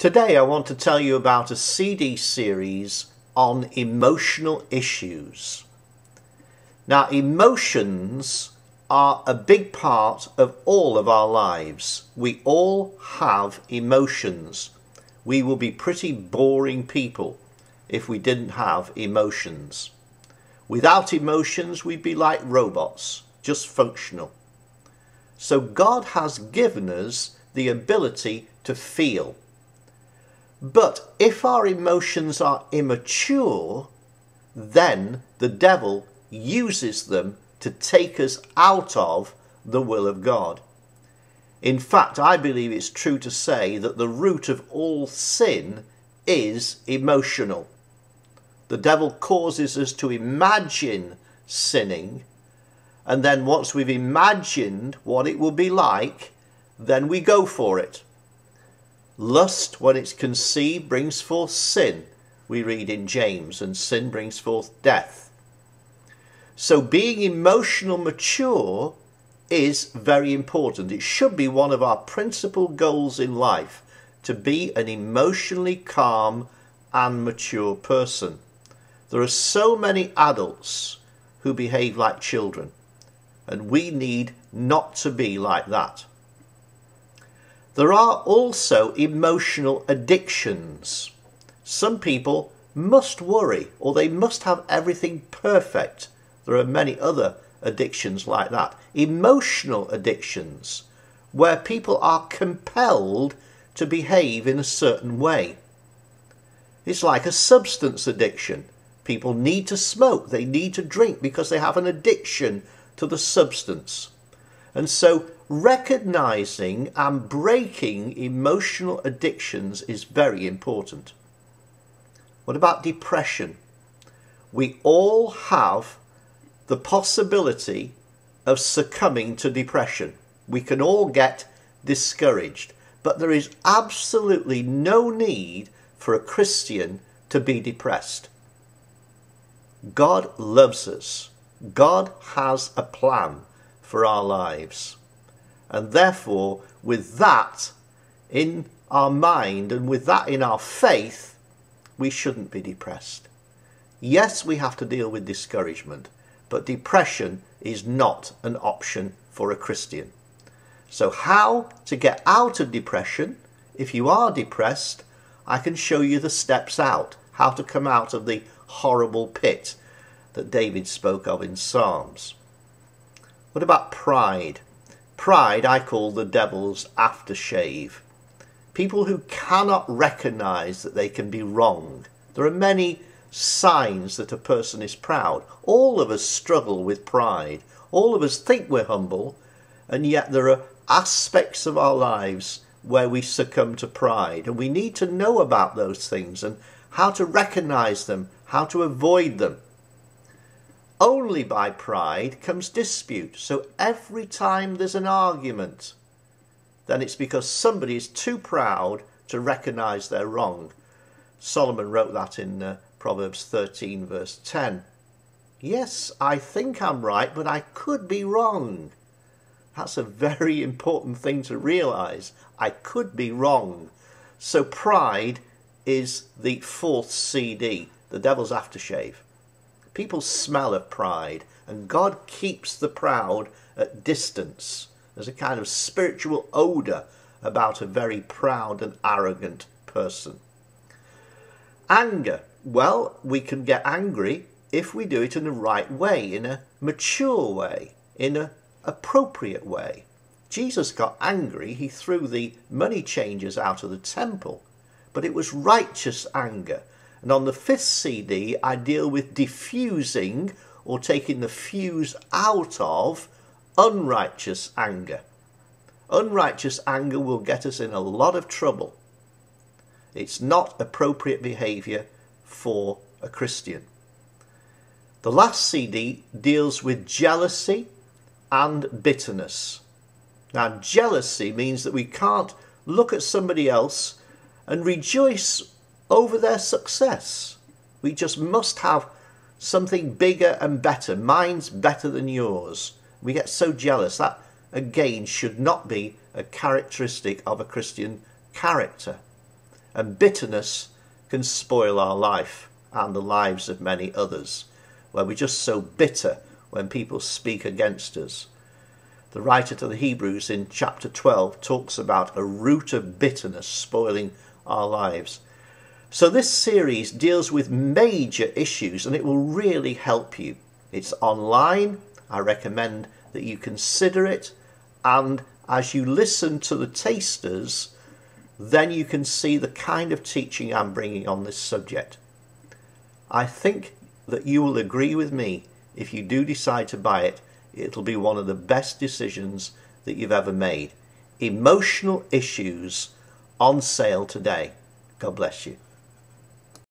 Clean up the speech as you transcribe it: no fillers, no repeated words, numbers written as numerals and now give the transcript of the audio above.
Today I want to tell you about a CD series on emotional issues. Now, emotions are a big part of all of our lives. We all have emotions. We will be pretty boring people if we didn't have emotions. Without emotions, we'd be like robots, just functional. So God has given us the ability to feel. But if our emotions are immature, then the devil uses them to take us out of the will of God. In fact, I believe it's true to say that the root of all sin is emotional. The devil causes us to imagine sinning, and then once we've imagined what it will be like, then we go for it. Lust, when it's conceived, brings forth sin, we read in James, and sin brings forth death. So being emotional mature is very important. It should be one of our principal goals in life, to be an emotionally calm and mature person. There are so many adults who behave like children, and we need not to be like that. There are also emotional addictions. Some people must worry, or they must have everything perfect. There are many other addictions like that. Emotional addictions, where people are compelled to behave in a certain way. It's like a substance addiction. People need to smoke, they need to drink because they have an addiction to the substance. And so recognizing and breaking emotional addictions is very important. What about depression? We all have the possibility of succumbing to depression. We can all get discouraged, but there is absolutely no need for a Christian to be depressed. God loves us. God has a plan for our lives. And therefore, with that in our mind and with that in our faith, we shouldn't be depressed. Yes, we have to deal with discouragement, but depression is not an option for a Christian. So how to get out of depression? If you are depressed, I can show you the steps out, how to come out of the horrible pit that David spoke of in Psalms. What about pride? Pride I call the devil's aftershave. People who cannot recognize that they can be wrong. There are many signs that a person is proud. All of us struggle with pride. All of us think we're humble, and yet there are aspects of our lives where we succumb to pride, and we need to know about those things and how to recognize them, how to avoid them. Only by pride comes dispute. So every time there's an argument, then it's because somebody is too proud to recognize they're wrong. Solomon wrote that in Proverbs 13 verse 10. Yes, I think I'm right, but I could be wrong. That's a very important thing to realize. I could be wrong. So pride is the fourth CD, the devil's aftershave. People smell of pride, and God keeps the proud at distance. There's a kind of spiritual odour about a very proud and arrogant person. Anger. Well, we can get angry if we do it in the right way, in a mature way, in an appropriate way. Jesus got angry. He threw the money changers out of the temple, but it was righteous anger. And on the fifth CD, I deal with diffusing or taking the fuse out of unrighteous anger. Unrighteous anger will get us in a lot of trouble. It's not appropriate behaviour for a Christian. The last CD deals with jealousy and bitterness. Now, jealousy means that we can't look at somebody else and rejoice over their success. We just must have something bigger and better. Mine's better than yours. We get so jealous. That, again, should not be a characteristic of a Christian character. And bitterness can spoil our life and the lives of many others, where we're just so bitter when people speak against us. The writer to the Hebrews in chapter 12 talks about a root of bitterness spoiling our lives. So this series deals with major issues and it will really help you. It's online. I recommend that you consider it, and as you listen to the tasters, then you can see the kind of teaching I'm bringing on this subject. I think that you will agree with me. If you do decide to buy it, it'll be one of the best decisions that you've ever made. Emotional Issues, on sale today. God bless you.